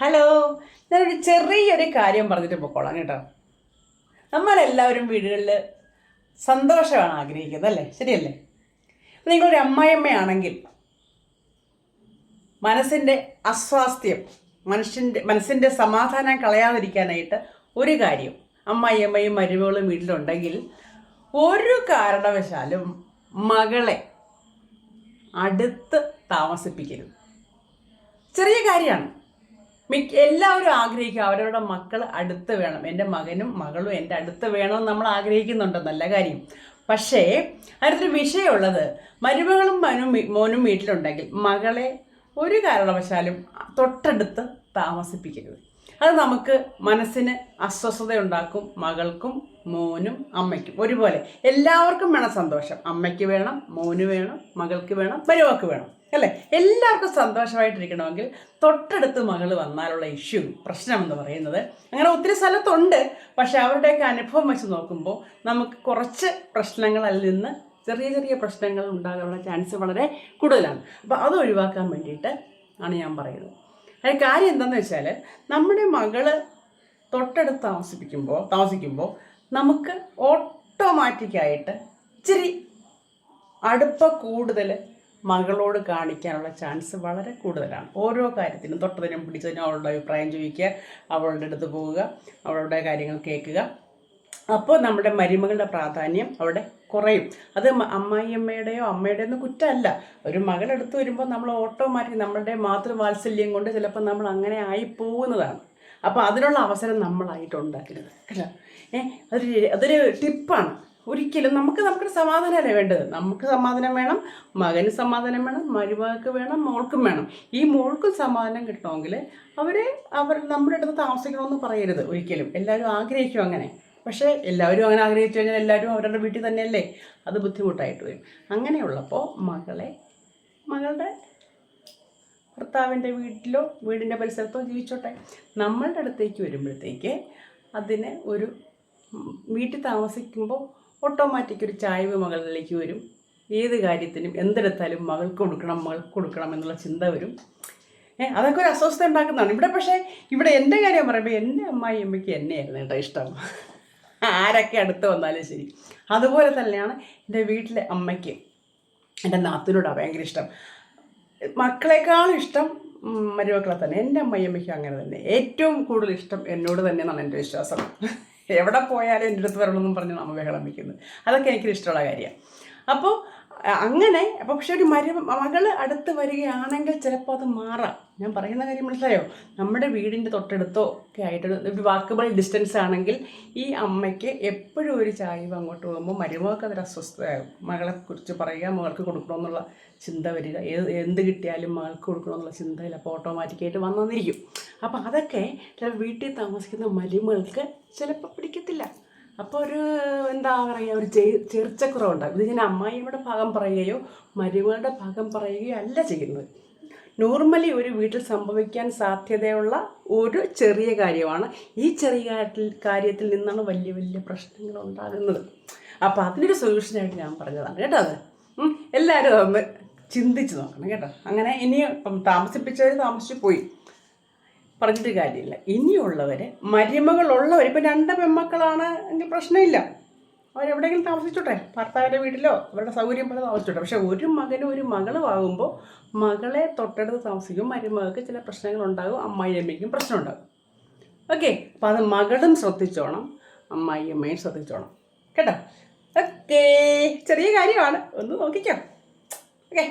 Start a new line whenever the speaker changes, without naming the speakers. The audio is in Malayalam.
ഹലോ, ഞാനൊരു ചെറിയൊരു കാര്യം പറഞ്ഞിട്ട് പൊക്കോളാം കേട്ടോ. നമ്മളെല്ലാവരും വീടുകളിൽ സന്തോഷമാണ് ആഗ്രഹിക്കുന്നത്, അല്ലേ? ശരിയല്ലേ? അപ്പം നിങ്ങളൊരു അമ്മായിയമ്മയാണെങ്കിൽ മനസ്സിൻ്റെ അസ്വാസ്ഥ്യം, മനസ്സിൻ്റെ സമാധാനം കളയാതിരിക്കാനായിട്ട് ഒരു കാര്യം, അമ്മായിയമ്മയും മരുമകളും വീട്ടിലുണ്ടെങ്കിൽ ഒരു കാരണവശാലും മകളെ അടുത്ത് താമസിപ്പിക്കരുത്. ചെറിയ കാര്യമാണ്. എല്ലാവരും ആഗ്രഹിക്കും അവരവരുടെ മക്കൾ അടുത്ത് വേണം, എൻ്റെ മകനും മകളും എൻ്റെ അടുത്ത് വേണമെന്ന് നമ്മൾ ആഗ്രഹിക്കുന്നുണ്ട്, നല്ല കാര്യം. പക്ഷേ അതിനൊരു വിഷയമുള്ളത്, മരുമകളും മോനും വീട്ടിലുണ്ടെങ്കിൽ മകളെ ഒരു കാരണവശാലും തൊട്ടടുത്ത് താമസിപ്പിക്കരുത്. അത് നമുക്ക് മനസ്സിന് അസ്വസ്ഥത ഉണ്ടാക്കും. മകൾക്കും മോനും അമ്മയ്ക്കും ഒരുപോലെ എല്ലാവർക്കും വേണം സന്തോഷം. അമ്മയ്ക്ക് വേണം, മോന് വേണം, മകൾക്ക് വേണം, മരുമകൾക്ക് വേണം, അല്ലേ? എല്ലാവർക്കും സന്തോഷമായിട്ടിരിക്കണമെങ്കിൽ തൊട്ടടുത്ത് മകൾ വന്നാലുള്ള പ്രശ്നം എന്ന് പറയുന്നത് അങ്ങനെ ഒത്തിരി സ്ഥലത്തുണ്ട്. പക്ഷെ അവരുടെയൊക്കെ അനുഭവം വെച്ച് നോക്കുമ്പോൾ നമുക്ക് കുറച്ച് പ്രശ്നങ്ങൾ അതിൽ നിന്ന് ചെറിയ ചെറിയ പ്രശ്നങ്ങൾ ഉണ്ടാകാനുള്ള ചാൻസ് വളരെ കൂടുതലാണ്. അപ്പോൾ അത് ഒഴിവാക്കാൻ വേണ്ടിയിട്ട് ആണ് ഞാൻ പറയുന്നത്. അതിന് കാര്യം എന്താണെന്ന് വെച്ചാൽ, നമ്മുടെ മകള് തൊട്ടടുത്ത് താമസിക്കുമ്പോൾ നമുക്ക് ഓട്ടോമാറ്റിക്കായിട്ട് ഇച്ചിരി അടുപ്പ കൂടുതൽ മകളോട് കാണിക്കാനുള്ള ചാൻസ് വളരെ കൂടുതലാണ്. ഓരോ കാര്യത്തിനും തൊട്ടതിനും പിടിച്ചതിനും അവളുടെ അഭിപ്രായം ചോദിക്കുക, അവളുടെ അടുത്ത് പോവുക, അവളുടെ കാര്യങ്ങൾ കേൾക്കുക. അപ്പോൾ നമ്മുടെ മരുമകളുടെ പ്രാധാന്യം അവിടെ കുറയും. അത് അമ്മായിയമ്മയുടെയോ അമ്മയുടെയോ ഒന്നും കുറ്റമല്ല. ഒരു മകളെടുത്ത് വരുമ്പോൾ നമ്മൾ ഓട്ടോമാറ്റിക് നമ്മളുടെ മാതൃവാത്സല്യം കൊണ്ട് ചിലപ്പോൾ നമ്മൾ അങ്ങനെ ആയി പോകുന്നതാണ്. അപ്പോൾ അതിനുള്ള അവസരം നമ്മളായിട്ട് ഉണ്ടാക്കരുത് കേട്ടോ. അതൊരു ടിപ്പാണ്. ഒരിക്കലും നമുക്കൊരു സമാധാനമല്ലേ വേണ്ടത്. നമുക്ക് സമാധാനം വേണം, മകന് സമാധാനം വേണം, മരുമകൾക്ക് വേണം, മോൾക്കും വേണം. ഈ മോൾക്കും സമാധാനം കിട്ടണമെങ്കിൽ അവർ നമ്മുടെ അടുത്ത് താമസിക്കണമെന്ന് പറയരുത് ഒരിക്കലും. എല്ലാവരും ആഗ്രഹിക്കും അങ്ങനെ. പക്ഷേ എല്ലാവരും അങ്ങനെ ആഗ്രഹിച്ചു കഴിഞ്ഞാൽ എല്ലാവരും അവരുടെ വീട്ടിൽ തന്നെയല്ലേ, അത് ബുദ്ധിമുട്ടായിട്ട് വരും. അങ്ങനെയുള്ളപ്പോൾ മകളുടെ ഭർത്താവിൻ്റെ വീട്ടിലോ വീടിൻ്റെ പരിസരത്തോ ജീവിച്ചോട്ടെ. നമ്മളുടെ അടുത്തേക്ക് വരുമ്പോഴത്തേക്ക് അതിന് ഒരു വീട്ടിൽ താമസിക്കുമ്പോൾ ഓട്ടോമാറ്റിക് ഒരു ചായ്വ് മകളിലേക്ക് വരും. ഏത് കാര്യത്തിനും എന്തെടുത്താലും മകൾക്ക് കൊടുക്കണം എന്നുള്ള ചിന്ത വരും. അതൊക്കെ ഒരു അസ്വസ്ഥത ഉണ്ടാക്കുന്നതാണ്. പക്ഷേ എൻ്റെ കാര്യം പറയുമ്പോൾ എൻ്റെ അമ്മായിയമ്മയ്ക്ക് എന്നെയായിരുന്നു കേട്ടോ ഇഷ്ടം. ആരൊക്കെ അടുത്ത് വന്നാലും ശരി. അതുപോലെ തന്നെയാണ് എൻ്റെ വീട്ടിലെ അമ്മയ്ക്ക് എൻ്റെ നാത്തൂനോടാണ് ഭയങ്കര ഇഷ്ടം. മക്കളെക്കാളും ഇഷ്ടം മരുമക്കളെ തന്നെ. എൻ്റെ അമ്മായിയമ്മയ്ക്ക് അങ്ങനെ തന്നെ. ഏറ്റവും കൂടുതൽ ഇഷ്ടം എന്നോട് തന്നെയെന്നാണ് എൻ്റെ വിശ്വാസം. എവിടെ പോയാലും എൻ്റെ അടുത്ത് വരണമെന്നും പറഞ്ഞ് നമ്മൾ ബഹളം വയ്ക്കുന്നത്, അതൊക്കെ എനിക്കൊരു ഇഷ്ടമുള്ള കാര്യമാണ്. അപ്പോൾ അങ്ങനെ പക്ഷെ ഒരു മകൾ അടുത്ത് വരികയാണെങ്കിൽ ചിലപ്പോൾ അത് മാറാം. ഞാൻ പറയുന്ന കാര്യം മനസ്സിലായോ? നമ്മുടെ വീടിൻ്റെ തൊട്ടടുത്തോ ഒക്കെ ആയിട്ട് ഒരു വാക്കബിൾ ഡിസ്റ്റൻസ് ആണെങ്കിൽ ഈ അമ്മയ്ക്ക് എപ്പോഴും ഒരു ചായ്വ് അങ്ങോട്ട് പോകുമ്പോൾ മരുമകൾക്ക് അതൊരു അസ്വസ്ഥതയാകും. മകളെക്കുറിച്ച് പറയുക, മകൾക്ക് കൊടുക്കണമെന്നുള്ള ചിന്ത വരിക, എന്ത് കിട്ടിയാലും മകൾക്ക് കൊടുക്കണമെന്നുള്ള ചിന്തയിൽ അപ്പോൾ ഓട്ടോമാറ്റിക്കായിട്ട് വന്നിരിക്കും. അപ്പോൾ അതൊക്കെ വീട്ടിൽ താമസിക്കുന്ന മരുമകൾക്ക് ചിലപ്പോൾ പിടിക്കത്തില്ല. അപ്പോൾ എന്താ പറയുക, ഒരു ചെറിച്ചക്കുറവുണ്ടാകും. ഇത് ഞാൻ അമ്മായിയുടെ ഭാഗം പറയുകയോ മരുമകളുടെ ഭാഗം പറയുകയോ അല്ല ചെയ്യുന്നത്. നോർമലി ഒരു വീട്ടിൽ സംഭവിക്കാൻ സാധ്യതയുള്ള ഒരു ചെറിയ കാര്യമാണ്. ഈ ചെറിയ കാര്യത്തിൽ നിന്നാണ് വലിയ വലിയ പ്രശ്നങ്ങൾ ഉണ്ടാകുന്നത്. അപ്പോൾ അതിനൊരു സൊല്യൂഷനായിട്ട് ഞാൻ പറഞ്ഞതാണ് കേട്ടോ. അത് എല്ലാവരും ഒന്ന് ചിന്തിച്ച് നോക്കണം കേട്ടോ. അങ്ങനെ ഇനി താമസിപ്പിച്ചവർ താമസിച്ചു പോയി, പറഞ്ഞിട്ട് കാര്യമില്ല. ഇനിയുള്ളവർ മരുമകളുള്ളവർ, ഇപ്പം 2 പെൺമക്കളാണ് എങ്കിൽ പ്രശ്നമില്ല, അവരെവിടെയെങ്കിലും താമസിച്ചോട്ടെ, ഭർത്താവിൻ്റെ വീട്ടിലോ അവരുടെ സൗകര്യം പോലെ താമസിച്ചോട്ടെ. പക്ഷേ ഒരു മകനും ഒരു മകളും ആകുമ്പോൾ മകളെ തൊട്ടടുത്ത് താമസിക്കും. മരുമകൾക്ക് ചില പ്രശ്നങ്ങളുണ്ടാകും, അമ്മായിയമ്മയ്ക്കും പ്രശ്നമുണ്ടാകും. ഓക്കെ, അപ്പം അത് മകളും ശ്രദ്ധിച്ചോണം, അമ്മായിയമ്മയും ശ്രദ്ധിച്ചോണം കേട്ടോ. ഓക്കേ, ചെറിയ കാര്യമാണ്, ഒന്ന് നോക്കിക്കോ. ഓക്കെ.